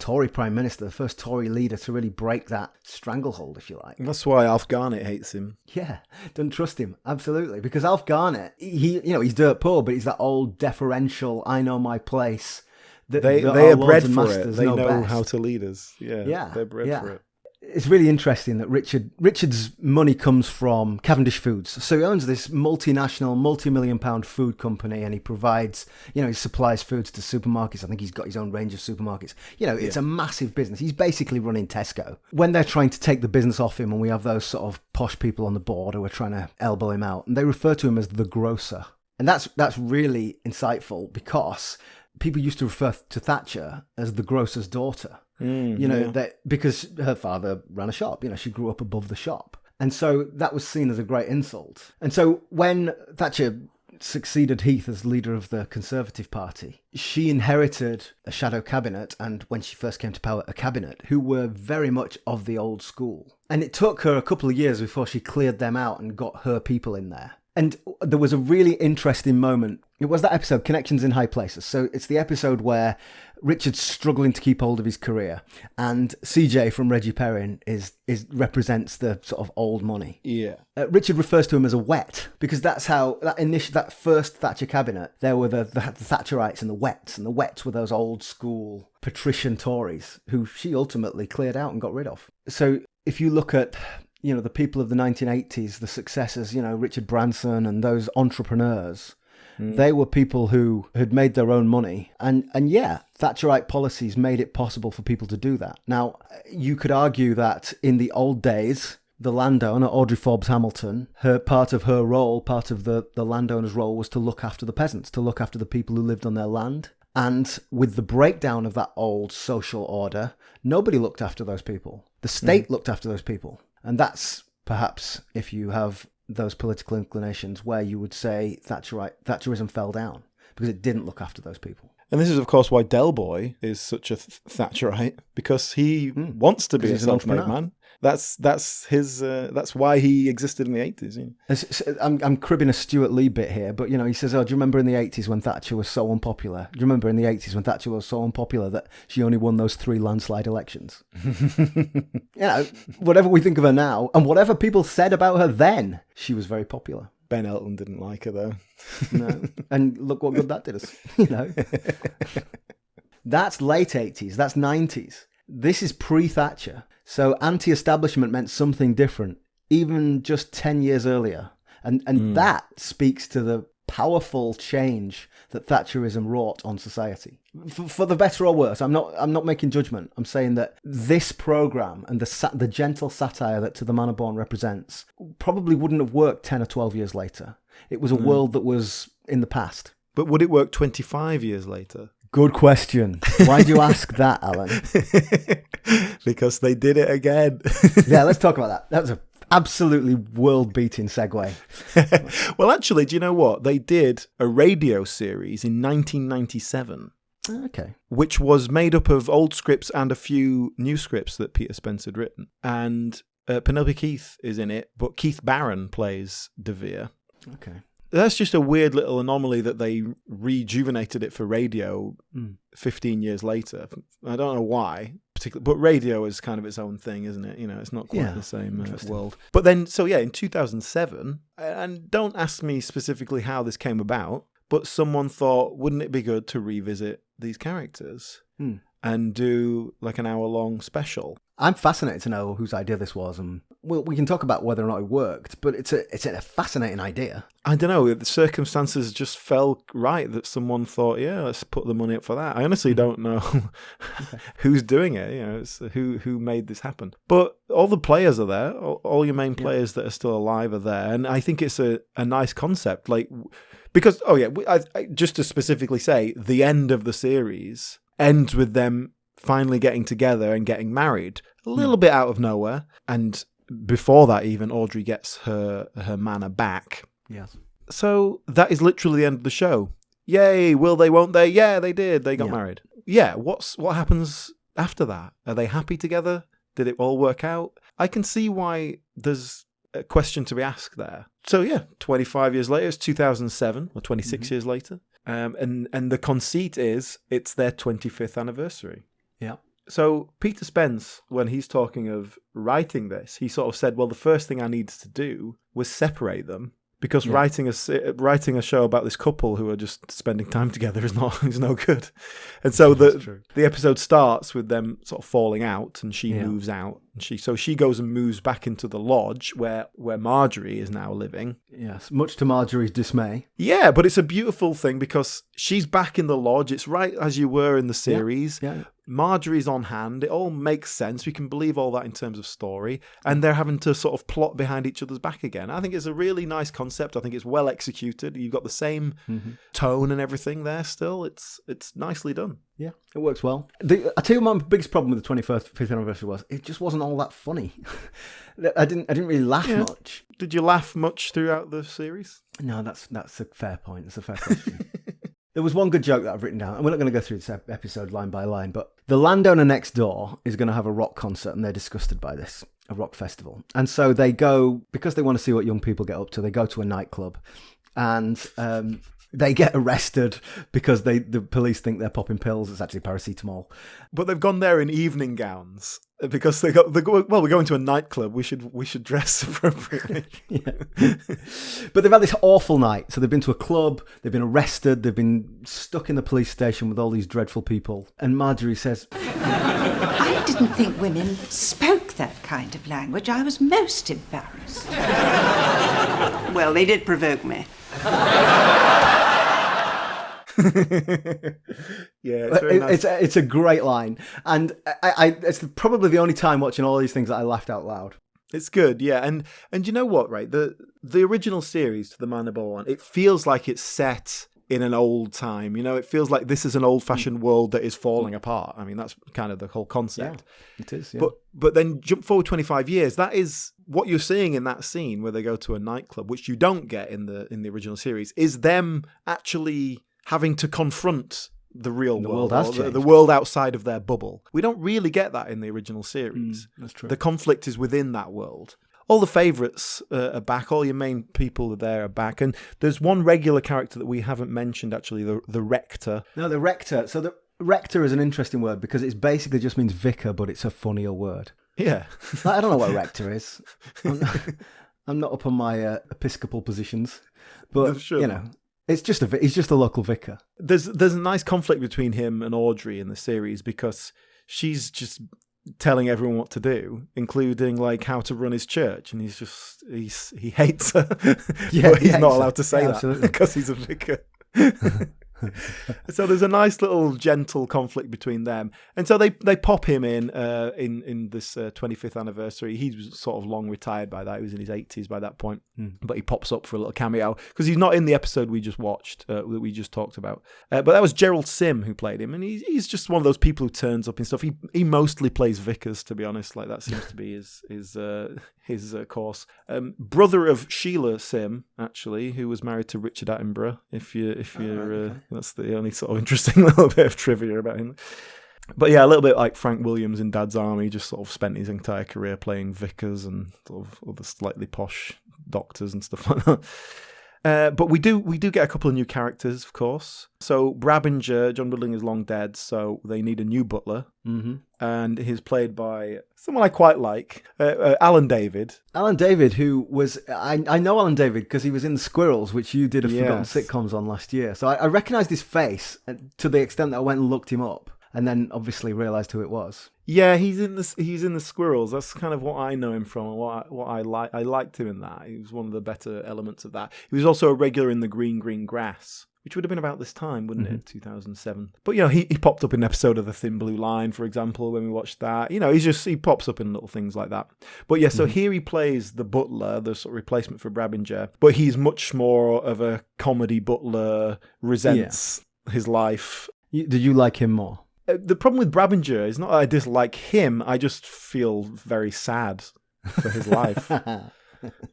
S2: Tory prime minister, the first Tory leader to really break that stranglehold, if you like.
S1: That's why Alf Garnett hates him.
S2: Yeah, don't trust him, absolutely, because Alf Garnett, he's dirt poor, but he's that old deferential, I know my place.
S1: They are bred for it. They know how to lead us. Yeah, they're bred for it.
S2: It's really interesting that Richard's money comes from Cavendish Foods. So he owns this multinational, multi-million-pound food company, and he provides, you know, he supplies foods to supermarkets. I think he's got his own range of supermarkets. You know, it's a massive business. He's basically running Tesco. When they're trying to take the business off him, and we have those sort of posh people on the board who are trying to elbow him out, and they refer to him as the grocer. And that's really insightful because people used to refer to Thatcher as the grocer's daughter. Because her father ran a shop, you know, she grew up above the shop. And so that was seen as a great insult. And so when Thatcher succeeded Heath as leader of the Conservative Party, she inherited a shadow cabinet, and when she first came to power, a cabinet who were very much of the old school. And it took her a couple of years before she cleared them out and got her people in there. And there was a really interesting moment. It was that episode, Connections in High Places. So it's the episode where Richard's struggling to keep hold of his career, and CJ from Reggie Perrin represents the sort of old money.
S1: Yeah.
S2: Richard refers to him as a wet, because that's how that first Thatcher cabinet, there were the Thatcherites and the wets were those old school patrician Tories who she ultimately cleared out and got rid of. So if you look at, you know, the people of the 1980s, the successors, you know, Richard Branson and those entrepreneurs, they were people who had made their own money. And yeah, Thatcherite policies made it possible for people to do that. Now, you could argue that in the old days, the landowner, Audrey Forbes Hamilton, part of the landowner's role was to look after the peasants, to look after the people who lived on their land. And with the breakdown of that old social order, nobody looked after those people. The state looked after those people. And that's perhaps, if you have those political inclinations, where you would say Thatcherism fell down, because it didn't look after those people.
S1: And this is, of course, why Del Boy is such a Thatcherite, because he wants to be a self-made man. That's his. That's why he existed in the 80s.
S2: I'm cribbing a Stuart Lee bit here, but you know, he says, "Oh, do you remember in the 80s when Thatcher was so unpopular? Do you remember in the 80s when Thatcher was so unpopular that she only won those 3 landslide elections?" You know, whatever we think of her now, and whatever people said about her then, she was very popular.
S1: Ben Elton didn't like her though.
S2: No, and look what good that did us. You know, that's late 80s. That's 90s. This is pre-Thatcher. So anti-establishment meant something different, even just 10 years earlier. And that speaks to the powerful change that Thatcherism wrought on society. For the better or worse, I'm not making judgment. I'm saying that this programme and the gentle satire that To the Manor Born represents probably wouldn't have worked 10 or 12 years later. It was a world that was in the past.
S1: But would it work 25 years later?
S2: Good question. Why do you ask that, Alan?
S1: Because they did it again.
S2: Yeah, let's talk about that. That was an absolutely world-beating segue.
S1: Well, actually, do you know what? They did a radio series in 1997.
S2: Okay.
S1: Which was made up of old scripts and a few new scripts that Peter Spence had written. And Penelope Keith is in it, but Keith Barron plays De Vere.
S2: Okay.
S1: That's just a weird little anomaly that they rejuvenated it for radio 15 years later. I don't know why, particular, but radio is kind of its own thing, isn't it? You know, it's not quite the same world. But then, so yeah, in 2007, and don't ask me specifically how this came about, but someone thought, wouldn't it be good to revisit these characters and do like an hour-long special?
S2: I'm fascinated to know whose idea this was, and we can talk about whether or not it worked, but it's a fascinating idea.
S1: I don't know, the circumstances just fell right that someone thought, yeah, let's put the money up for that. I honestly don't know who's doing it, you know, it's who made this happen. But all the players are there, all your main players that are still alive are there, and I think it's a nice concept, like, because, just to specifically say, the end of the series ends with them finally getting together and getting married, a little bit out of nowhere. And before that, even, Audrey gets her manor back.
S2: Yes.
S1: So that is literally the end of the show. Yay, will they, won't they? Yeah, they did. They got married. Yeah, what happens after that? Are they happy together? Did it all work out? I can see why there's a question to be asked there. So yeah, 25 years later, it's 2007, or 26 years later. And the conceit is it's their 25th anniversary.
S2: Yeah.
S1: So Peter Spence, when he's talking of writing this, he sort of said, well, the first thing I needed to do was separate them, because writing a show about this couple who are just spending time together is no good. And so the episode starts with them sort of falling out, and she moves out, and she goes and moves back into the lodge where Marjorie is now living.
S2: Yes, much to Marjorie's dismay.
S1: Yeah, but it's a beautiful thing because she's back in the lodge. It's right as you were in the series.
S2: Yeah.
S1: Marjorie's on hand. It all makes sense. We can believe all that in terms of story. And they're having to sort of plot behind each other's back again. I think it's a really nice concept. I think it's well executed. You've got the same tone and everything there still. It's nicely done.
S2: Yeah, it works well. I tell you, my biggest problem with the 25th anniversary was it just wasn't all that funny. I didn't really laugh much.
S1: Did you laugh much throughout the series?
S2: No, that's a fair point. That's a fair question. There was one good joke that I've written down, and we're not going to go through this episode line by line, but the landowner next door is going to have a rock concert, and they're disgusted by this, a rock festival. And so they go, because they want to see what young people get up to, they go to a nightclub, and they get arrested because the police think they're popping pills. It's actually paracetamol.
S1: But they've gone there in evening gowns because we're going to a nightclub. We should dress appropriately.
S2: But they've had this awful night. So they've been to a club. They've been arrested. They've been stuck in the police station with all these dreadful people. And Marjorie says,
S5: I didn't think women spoke that kind of language. I was most embarrassed.
S4: Well, they did provoke me.
S2: It's a great line, and it's probably the only time watching all these things that I laughed out loud.
S1: It's good, yeah, and you know what, right? The original series, To the Manor Born, it feels like it's set in an old time. You know, it feels like this is an old-fashioned world that is falling apart. I mean, that's kind of the whole concept.
S2: Yeah, it is. Yeah.
S1: But then jump forward 25 years. That is what you're seeing in that scene where they go to a nightclub, which you don't get in the original series, is them actually having to confront the real world, the world outside of their bubble. We don't really get that in the original series.
S2: That's true.
S1: The conflict is within that world. All the favourites are back. All your main people there are back. And there's one regular character that we haven't mentioned, actually, the Rector.
S2: No, the Rector. So the Rector is an interesting word because it basically just means vicar, but it's a funnier word.
S1: Yeah.
S2: I don't know what a rector is. I'm not up on my episcopal positions. But,
S1: sure.
S2: You know, he's just a local vicar.
S1: There's a nice conflict between him and Audrey in the series because she's just telling everyone what to do, including like how to run his church, and he hates her.
S2: Yeah,
S1: but he's not allowed to say that because he's a vicar. So there's a nice little gentle conflict between them, and so they pop him in this 25th anniversary. He was sort of long retired by that. He was in his 80s by that point, but he pops up for a little cameo because he's not in the episode we just watched that we just talked about. But that was Gerald Sim who played him, and he's just one of those people who turns up and stuff. He mostly plays vicars, to be honest. Like that seems to be his course. Brother of Sheila Sim, actually, who was married to Richard Attenborough. If you're that's the only sort of interesting little bit of trivia about him. But yeah, a little bit like Frank Williams in Dad's Army, just sort of spent his entire career playing vicars and sort of other slightly posh doctors and stuff like that. But we do get a couple of new characters, of course. So Brabinger, John Woodling, is long dead, so they need a new butler. Mm-hmm. And he's played by someone I quite like, Alan David.
S2: Alan David, who was... I know Alan David because he was in The Squirrels, which you did a Forgotten Sitcoms on last year. So I recognised his face to the extent that I went and looked him up. And then obviously realised who it was.
S1: Yeah, he's in the Squirrels. That's kind of what I know him from, and what I like. I liked him in that. He was one of the better elements of that. He was also a regular in the Green Grass, which would have been about this time, wouldn't it? 2007. But he popped up in an episode of The Thin Blue Line, for example, when we watched that. He pops up in little things like that. But yeah, so here he plays the butler, the sort of replacement for Brabinger. But he's much more of a comedy butler, resents his life.
S2: Did you like him more?
S1: The problem with Brabinger is not that I dislike him, I just feel very sad for his life.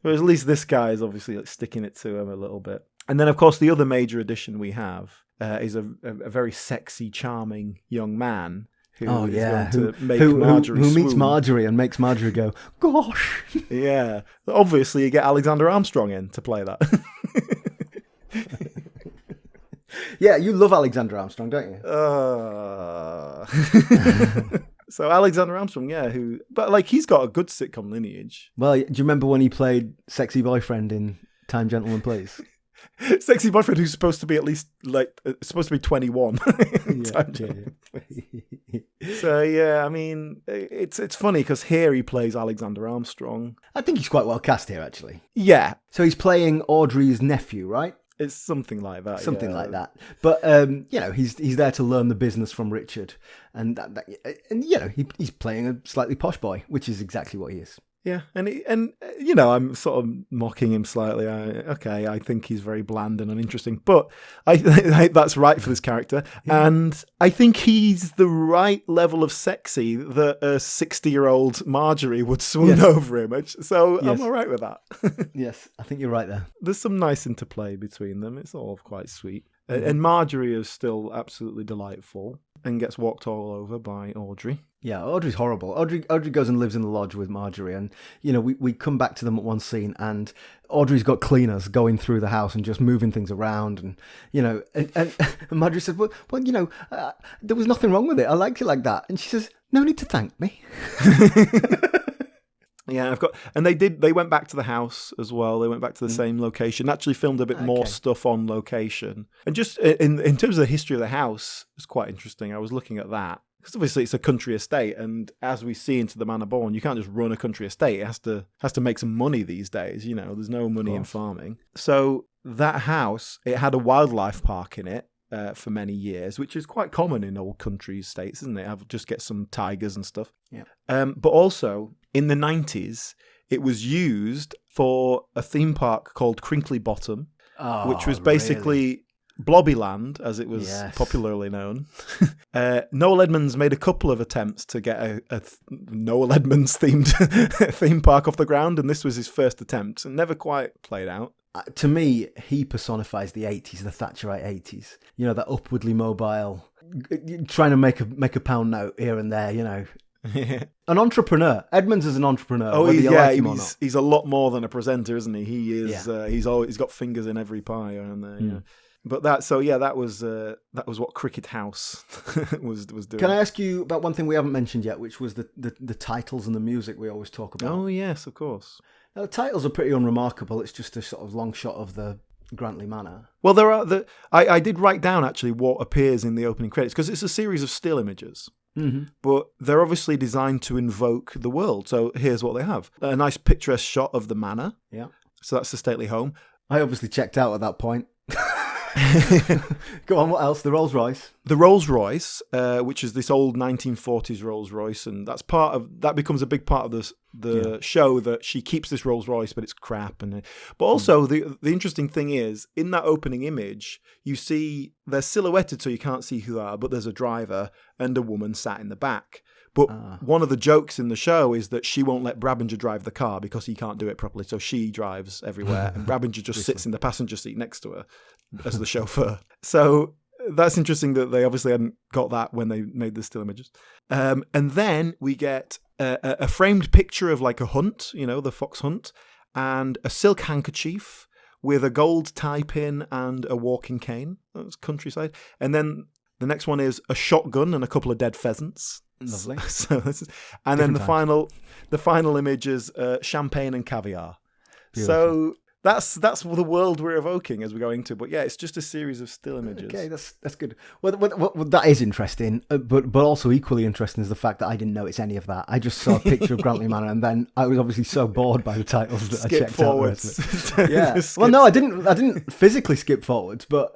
S1: Whereas at least this guy is obviously sticking it to him a little bit. And then, of course, the other major addition we have is a very sexy, charming young man who is going to make Marjorie
S2: who meets Marjorie and makes Marjorie go, gosh.
S1: Yeah. Obviously, you get Alexander Armstrong in to play that.
S2: Yeah, you love Alexander Armstrong, don't you?
S1: So Alexander Armstrong, but he's got a good sitcom lineage.
S2: Well, do you remember when he played Sexy Boyfriend in Time, Gentlemen, Please?
S1: Sexy Boyfriend who's supposed to be at least, supposed to be 21. So, I mean, it's funny because here he plays Alexander Armstrong.
S2: I think he's quite well cast here, actually.
S1: Yeah.
S2: So he's playing Audrey's nephew, right?
S1: It's something like that.
S2: Something like that. But he's there to learn the business from Richard, and he's playing a slightly posh boy, which is exactly what he is.
S1: Yeah, and I'm sort of mocking him slightly. I think he's very bland and uninteresting, but I that's right for this character, and I think he's the right level of sexy that a 60-year-old Marjorie would swoon over him. So I'm all right with that.
S2: Yes, I think you're right there.
S1: There's some nice interplay between them. It's all quite sweet. And Marjorie is still absolutely delightful and gets walked all over by Audrey.
S2: Yeah, Audrey's horrible. Audrey goes and lives in the lodge with Marjorie, and we come back to them at one scene, and Audrey's got cleaners going through the house and just moving things around, and and Marjorie said, well, there was nothing wrong with it. I liked it like that, and she says, no need to thank me.
S1: Yeah, they went back to the house as well. They went back to the same location. Actually filmed a bit more stuff on location. And just in terms of the history of the house, it's quite interesting. I was looking at that. Because obviously it's a country estate, and as we see into the Manor Born, you can't just run a country estate. It has to make some money these days. There's no money in farming. So that house, it had a wildlife park in it for many years, which is quite common in old country estates, isn't it? Just get some tigers and stuff.
S2: Yeah.
S1: But also in the 90s, it was used for a theme park called Crinkly Bottom, which was basically Blobbyland, as it was popularly known. Noel Edmonds made a couple of attempts to get a Noel Edmonds themed theme park off the ground, and this was his first attempt, and never quite played out.
S2: To me, he personifies the 80s, the Thatcherite 80s. That upwardly mobile, trying to make a pound note here and there, An entrepreneur. Edmonds is an entrepreneur.
S1: Oh, he's a lot more than a presenter, isn't he? He is. He's got fingers in every pie around there. Yeah. But that was what Cricket House was doing.
S2: Can I ask you about one thing we haven't mentioned yet, which was the titles and the music we always talk about?
S1: Oh yes, of course.
S2: Now, the titles are pretty unremarkable. It's just a sort of long shot of the Grantley Manor.
S1: Well, there are I did write down actually what appears in the opening credits, because it's a series of still images. Mm-hmm. But they're obviously designed to invoke the world. So here's what they have: a nice picturesque shot of the manor.
S2: Yeah.
S1: So that's the stately home.
S2: I obviously checked out at that point. Go on, what else? The Rolls Royce.
S1: The Rolls Royce, which is this old 1940s Rolls Royce, and that becomes a big part of the show, that she keeps this Rolls Royce, but it's crap. But also the interesting thing is, in that opening image, you see they're silhouetted so you can't see who they are, but there's a driver and a woman sat in the back. But one of the jokes in the show is that she won't let Brabinger drive the car because he can't do it properly. So she drives everywhere, and Brabinger just sits in the passenger seat next to her as the chauffeur. So that's interesting that they obviously hadn't got that when they made the still images. And then we get a framed picture of like a hunt, the fox hunt, and a silk handkerchief with a gold tie pin and a walking cane. That's countryside. And then the next one is a shotgun and a couple of dead pheasants.
S2: Lovely.
S1: And then the final image is champagne and caviar. Beautiful. So that's the world we're evoking as we're going to. But yeah, it's just a series of still images.
S2: Okay, that's good. Well, that is interesting, but also equally interesting is the fact that I didn't notice any of that. I just saw a picture of Grantley Manor, and then I was obviously so bored by the titles that I checked
S1: forwards.
S2: out the rest of it. Yeah. Well, no, I didn't physically skip forwards, but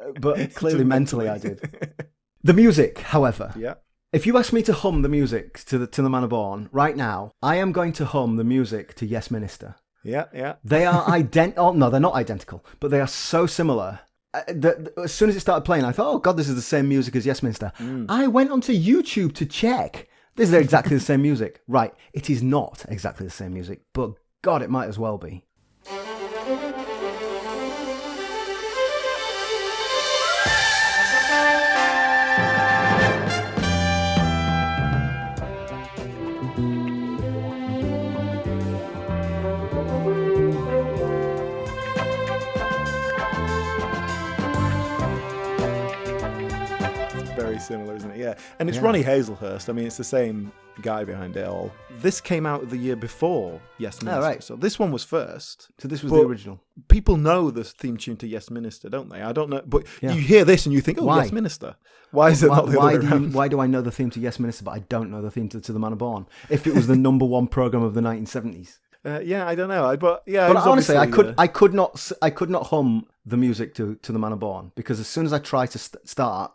S2: clearly mentally I did. The music, however.
S1: Yeah.
S2: If you ask me to hum the music to the Manor Born right now, I am going to hum the music to Yes Minister.
S1: Yeah.
S2: They are identical. No, they're not identical, but they are so similar. As soon as it started playing, I thought, oh God, this is the same music as Yes Minister. I went onto YouTube to check. This is exactly the same music. Right, it is not exactly the same music, but God, it might as well be.
S1: Very similar, isn't it? Yeah. And it's Ronnie Hazelhurst. I mean, it's the same guy behind it all. This came out the year before Yes Minister.
S2: Oh, right.
S1: So this one was first.
S2: So this was the original.
S1: People know the theme tune to Yes Minister, don't they? I don't know. But you hear this and you think, oh,
S2: Why?
S1: Yes Minister. Why is it not the other way around?
S2: Why do I know the theme to Yes Minister, but I don't know the theme to the Manor Born? If it was the number one programme of the 1970s.
S1: I don't know. But
S2: honestly, I could not hum the music to the Manor Born, because as soon as I try to start,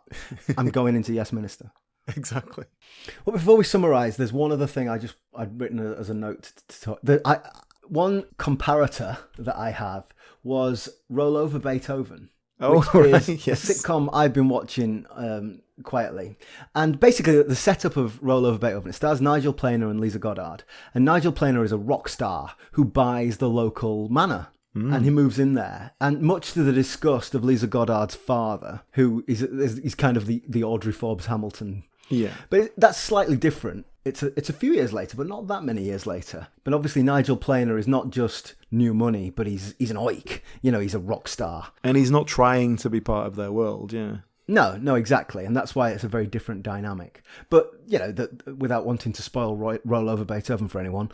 S2: I'm going into Yes Minister.
S1: Exactly.
S2: Well, before we summarise, there's one other thing I'd written as a note to talk. One comparator that I have was Roll Over Beethoven.
S1: Oh,
S2: which is
S1: right, yes.
S2: a sitcom I've been watching quietly. And basically, the setup of Roll Over Beethoven, it stars Nigel Planer and Lisa Goddard. And Nigel Planer is a rock star who buys the local manor. And he moves in there. And much to the disgust of Lisa Goddard's father, who is kind of the Audrey Forbes Hamilton.
S1: Yeah.
S2: But that's slightly different. It's a few years later, but not that many years later. But obviously Nigel Planer is not just new money, but he's an oik. You know, he's a rock star.
S1: And he's not trying to be part of their world, yeah.
S2: No, exactly. And that's why it's a very different dynamic. But, you know, without wanting to spoil Roll Over Beethoven for anyone,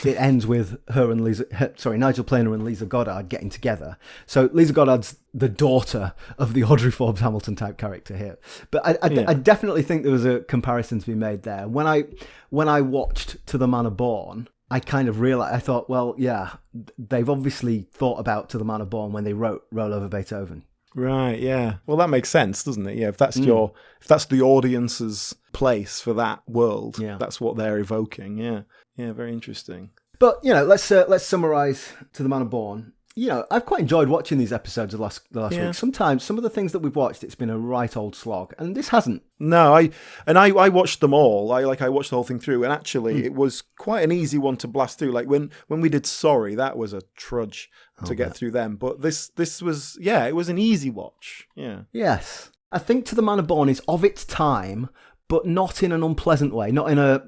S2: it ends with Nigel Planer and Lisa Goddard getting together. So Lisa Goddard's the daughter of the Audrey Forbes Hamilton type character here. But I definitely think there was a comparison to be made there. When I watched To the Manor Born, I kind of realised, I thought, well, yeah, they've obviously thought about To the Manor Born when they wrote Roll Over Beethoven.
S1: Right, yeah. Well, that makes sense, doesn't it? Yeah, if that's if that's the audience's place for that world, that's what they're evoking. Yeah, very interesting.
S2: But you know, let's summarise To the Manor Born. You know, I've quite enjoyed watching these episodes of the last week. Sometimes some of the things that we've watched, it's been a right old slog, and this hasn't.
S1: No, I watched them all. I watched the whole thing through, and actually, it was quite an easy one to blast through. Like when we did Sorry, that was a trudge to get through them. But this was, it was an easy watch. Yeah.
S2: Yes, I think To the Manor Born is of its time, but not in an unpleasant way, not in a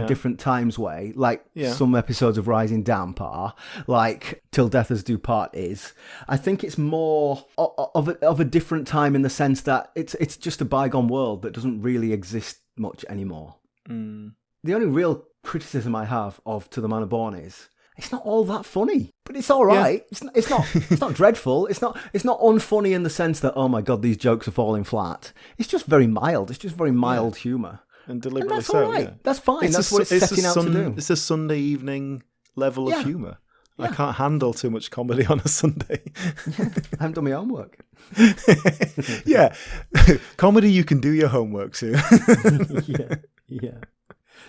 S2: #different times way, like some episodes of Rising Damp are, like Till Death Us Do Part is. I think it's more of a different time in the sense that it's just a bygone world that doesn't really exist much anymore. The only real criticism I have of To the Manor Born is it's not all that funny, but it's all right. Yeah. It's not dreadful. It's not unfunny in the sense that, oh my God, these jokes are falling flat. It's just very mild. It's just very mild humour.
S1: And deliberately
S2: that's all right.
S1: Yeah.
S2: That's fine. That's what it's setting out to do.
S1: It's a Sunday evening level of humour. Yeah. I can't handle too much comedy on a Sunday.
S2: I haven't done my homework.
S1: Yeah. Comedy, you can do your homework soon.
S2: Yeah.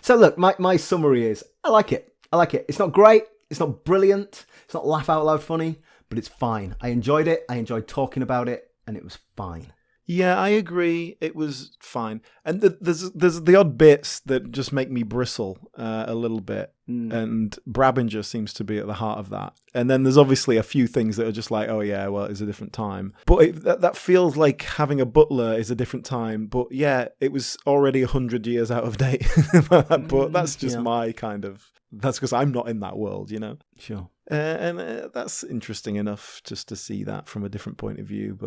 S2: So look, my summary is, I like it. It's not great. It's not brilliant. It's not laugh out loud funny, but it's fine. I enjoyed it. I enjoyed talking about it, and it was fine.
S1: Yeah, I agree. It was fine. And there's the odd bits that just make me bristle a little bit. And Brabinger seems to be at the heart of that. And then there's obviously a few things that are just like, oh yeah, well, it's a different time. But that feels like having a butler is a different time. But yeah, it was already 100 years out of date. But that's just my kind of... That's because I'm not in that world, you know?
S2: Sure.
S1: And that's interesting enough just to see that from a different point of view.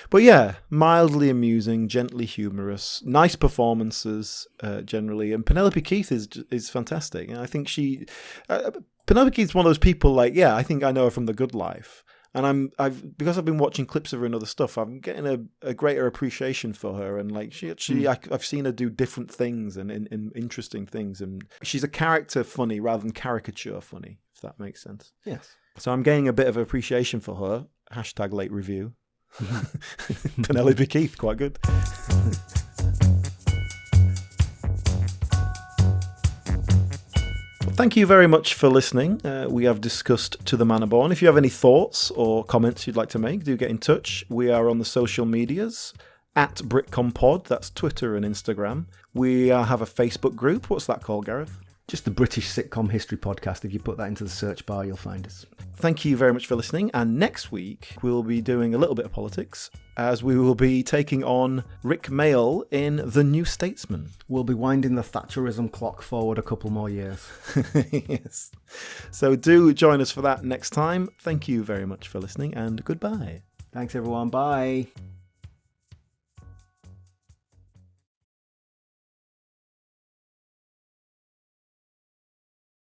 S1: But yeah, mildly amusing, gently humorous, nice performances generally. And Penelope Keith is fantastic. And I think Penelope Keith's one of those people like, yeah, I think I know her from The Good Life. And because I've been watching clips of her and other stuff, I'm getting a greater appreciation for her. And like I've seen her do different things and interesting things. And she's a character funny rather than caricature funny, if that makes sense.
S2: Yes.
S1: So I'm gaining a bit of appreciation for her. #late review. Penelope Keith, quite good. Thank you very much for listening. We have discussed To the Manor Born. If you have any thoughts or comments you'd like to make, do get in touch. We are on the social medias at BritcomPod. That's Twitter and Instagram. We have a Facebook group. What's that called, Gareth?
S2: Just the British Sitcom History Podcast. If you put that into the search bar, you'll find us.
S1: Thank you very much for listening. And next week, we'll be doing a little bit of politics, as we will be taking on Rick Mayall in The New Statesman.
S2: We'll be winding the Thatcherism clock forward a couple more years.
S1: Yes. So do join us for that next time. Thank you very much for listening, and goodbye.
S2: Thanks, everyone. Bye.